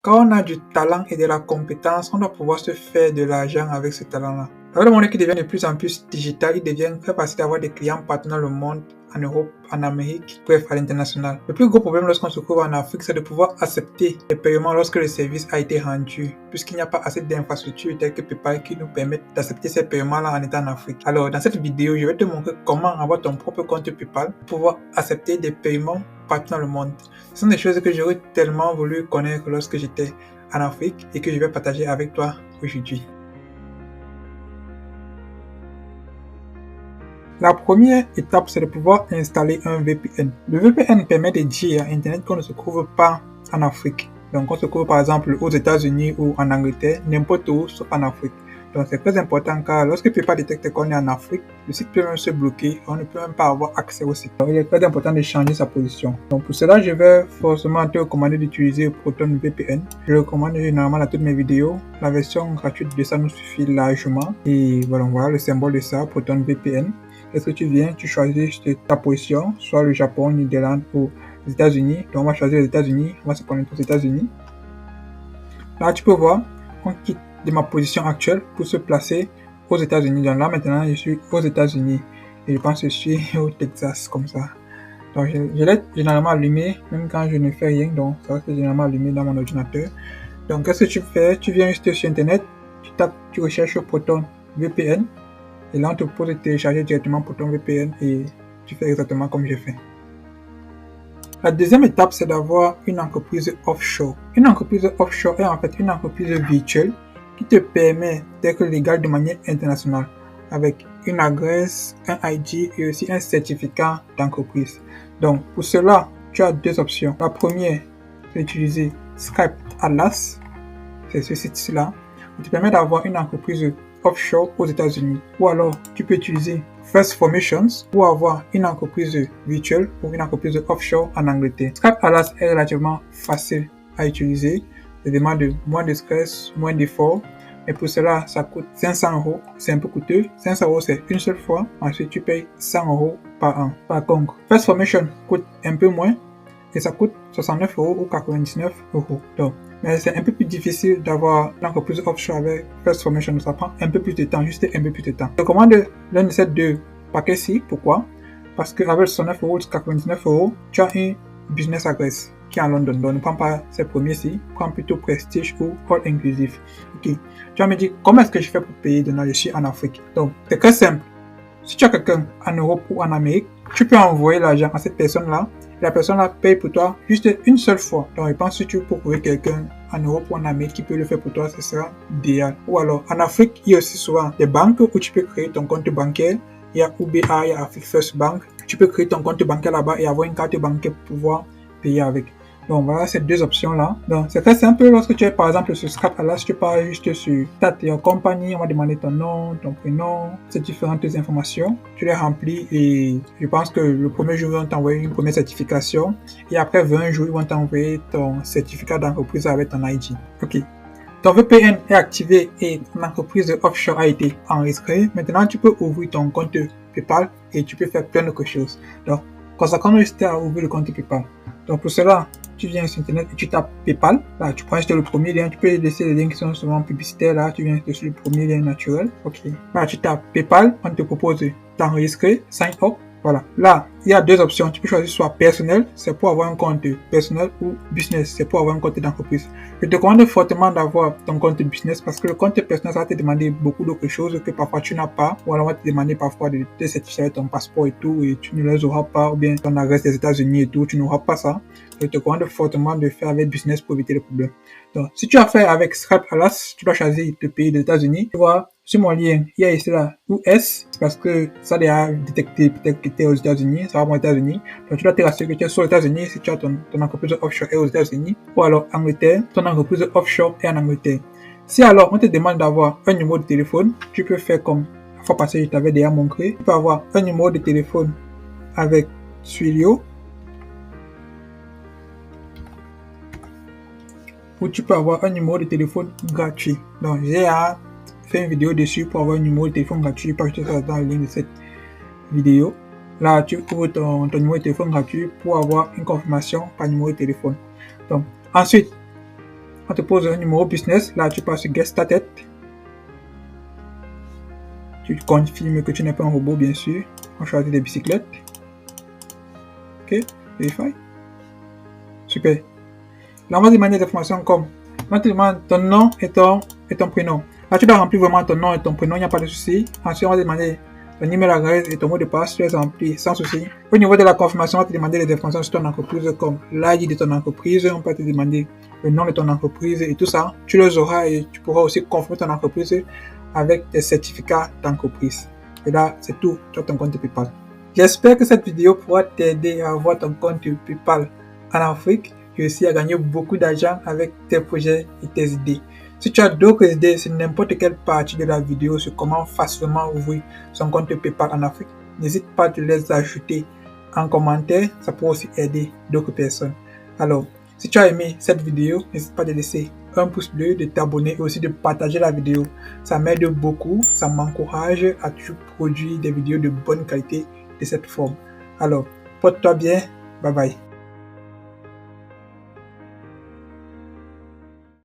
Quand on a du talent et de la compétence, on doit pouvoir se faire de l'argent avec ce talent-là. Avec le monde qui devient de plus en plus digital, il devient très facile d'avoir des clients partout dans le monde, en Europe, en Amérique, bref, à l'international. Le plus gros problème lorsqu'on se trouve en Afrique, c'est de pouvoir accepter les paiements lorsque le service a été rendu, puisqu'il n'y a pas assez d'infrastructures telles que PayPal qui nous permettent d'accepter ces paiements-là en étant en Afrique. Alors, dans cette vidéo, je vais te montrer comment avoir ton propre compte PayPal pour pouvoir accepter des paiements partout dans le monde. Ce sont des choses que j'aurais tellement voulu connaître lorsque j'étais en Afrique et que je vais partager avec toi aujourd'hui. La première étape, c'est de pouvoir installer un VPN. Le VPN permet de dire à Internet qu'on ne se trouve pas en Afrique. Donc, on se trouve par exemple aux États-Unis ou en Angleterre, n'importe où, sauf en Afrique. Donc, c'est très important car lorsque PayPal détecte qu'on est en Afrique, le site peut même se bloquer, on ne peut même pas avoir accès au site. Donc, il est très important de changer sa position. Donc, pour cela, je vais forcément te recommander d'utiliser ProtonVPN. Je le recommande généralement à toutes mes vidéos. La version gratuite de ça nous suffit largement. Et voilà le symbole de ça, ProtonVPN. Est-ce que tu viens, tu choisis ta position, soit le Japon, Niderlande ou les États-Unis. Donc, on va choisir les États-Unis, on va se connecter aux États-Unis. Là, tu peux voir, on quitte de ma position actuelle pour se placer aux États-Unis. Donc là, maintenant, je suis aux États-Unis et je pense que je suis au Texas, comme ça. Donc, je l'ai généralement allumé, même quand je ne fais rien. Donc, ça reste généralement allumé dans mon ordinateur. Donc, qu'est-ce que tu fais? Tu viens juste sur Internet, tu recherches Proton VPN. Et là, on te propose de télécharger directement Proton VPN et tu fais exactement comme j'ai fait. La deuxième étape, c'est d'avoir une entreprise offshore. Une entreprise offshore est en fait une entreprise virtuelle qui te permet d'être légal de manière internationale avec une adresse, un ID et aussi un certificat d'entreprise. Donc, pour cela, tu as deux options. La première, c'est d'utiliser Skype Atlas. C'est ce site-là qui te permet d'avoir une entreprise offshore aux États-Unis. Ou alors, tu peux utiliser First Formations pour avoir une entreprise virtuelle ou une entreprise offshore en Angleterre. Skype Atlas est relativement facile à utiliser. Ça demande moins de stress, moins d'efforts. Mais pour cela, ça coûte 500 €. C'est un peu coûteux. 500 € c'est une seule fois. Ensuite, tu payes 100 € par an. Par contre, First Formation coûte un peu moins et ça coûte 69 € ou 99 €. Donc, mais c'est un peu plus difficile d'avoir l'entreprise offshore avec First Formation. Ça prend un peu plus de temps, juste un peu plus de temps. Je recommande l'un de ces deux paquets-ci. Pourquoi? Parce qu'avec 69 € ou 99 €, tu as une business address qui est en London. Donc, ne prends pas ces premiers-ci. Prends plutôt Prestige ou All Inclusive. Ok. Tu vas me dire, comment est-ce que je fais pour payer de je suis en Afrique? Donc, c'est très simple. Si tu as quelqu'un en Europe ou en Amérique, tu peux envoyer l'argent à cette personne-là. La personne-là paye pour toi juste une seule fois. Donc, je pense que si tu peux trouver quelqu'un en Europe ou en Amérique qui peut le faire pour toi, ce sera idéal. Ou alors, en Afrique, il y a aussi souvent des banques où tu peux créer ton compte bancaire. Il y a UBA, il y a Afrique First Bank. Tu peux créer ton compte bancaire là-bas et avoir une carte bancaire pour pouvoir payer avec. Donc voilà ces deux options-là. Donc c'est très simple. Lorsque tu es par exemple sur Skype Atlas, tu pars juste sur ta compagnie, on va demander ton nom, ton prénom, ces différentes informations. Tu les remplis et je pense que le premier jour, ils vont t'envoyer une première certification et après 20 jours, ils vont t'envoyer ton certificat d'entreprise avec ton ID. Ok. Ton VPN est activé et ton entreprise offshore a été enregistrée. Maintenant, tu peux ouvrir ton compte PayPal et tu peux faire plein d'autres choses. Donc, consacrons juste à ouvrir le compte PayPal. Donc, pour cela, tu viens sur Internet et tu tapes PayPal. Là, tu prends juste le premier lien. Tu peux laisser les liens qui sont souvent publicitaires. Là, tu viens sur le premier lien naturel. Ok. Là, tu tapes PayPal. On te propose d'enregistrer, sign up. Voilà. Là, il y a deux options. Tu peux choisir soit personnel, c'est pour avoir un compte personnel, ou business, c'est pour avoir un compte d'entreprise. Je te recommande fortement d'avoir ton compte business parce que le compte personnel, ça va te demander beaucoup d'autres choses que parfois tu n'as pas. Ou alors, on va te demander parfois de te certifier avec ton passeport et tout, et tu ne les auras pas, ou bien ton adresse des États-Unis et tout, tu n'auras pas ça. Je te recommande fortement de faire avec business pour éviter les problèmes. Donc, si tu as fait avec Skype Atlas, tu dois choisir le pays des États-Unis. Tu vois, sur mon lien, il y a ici là US, parce que ça a détecté peut-être que tu es aux États-Unis, ça va aux États-Unis. Donc, tu dois te rassurer que tu es sur les États-Unis si tu as ton entreprise offshore est aux États-Unis. Ou alors Angleterre, ton entreprise offshore est en Angleterre. Si alors on te demande d'avoir un numéro de téléphone, tu peux faire comme la fois passée, je t'avais déjà montré. Tu peux avoir un numéro de téléphone avec Twilio. Ou tu peux avoir un numéro de téléphone gratuit. Donc, j'ai fait une vidéo dessus pour avoir un numéro de téléphone gratuit. Je te ça dans le lien de cette vidéo. Là, tu ouvres ton numéro de téléphone gratuit pour avoir une confirmation par numéro de téléphone. Donc, ensuite, On te pose un numéro business. Là, tu passes sur Get Started. Tu confirmes que tu n'es pas un robot, bien sûr. On choisit des bicyclettes. Ok, Verify. Super. Là, on va demander des informations comme, on te demande ton nom et ton prénom. Là, tu dois remplir vraiment ton nom et ton prénom, il n'y a pas de souci. Ensuite, on va demander ton email adresse et ton mot de passe, tu les remplis sans souci. Au niveau de la confirmation, on va te demander les informations sur ton entreprise comme l'ID de ton entreprise, on peut te demander le nom de ton entreprise et tout ça. Tu les auras et tu pourras aussi confirmer ton entreprise avec des certificats d'entreprise. Et là, c'est tout, tu as ton compte PayPal. J'espère que cette vidéo pourra t'aider à avoir ton compte PayPal en Afrique et aussi à gagner beaucoup d'argent avec tes projets et tes idées. Si tu as d'autres idées sur n'importe quelle partie de la vidéo sur comment facilement ouvrir son compte PayPal en Afrique, n'hésite pas à les ajouter en commentaire, ça pourra aussi aider d'autres personnes. Alors, si tu as aimé cette vidéo, n'hésite pas de laisser un pouce bleu, de t'abonner et aussi de partager la vidéo. Ça m'aide beaucoup, ça m'encourage à toujours produire des vidéos de bonne qualité de cette forme. Alors, porte-toi bien, bye bye.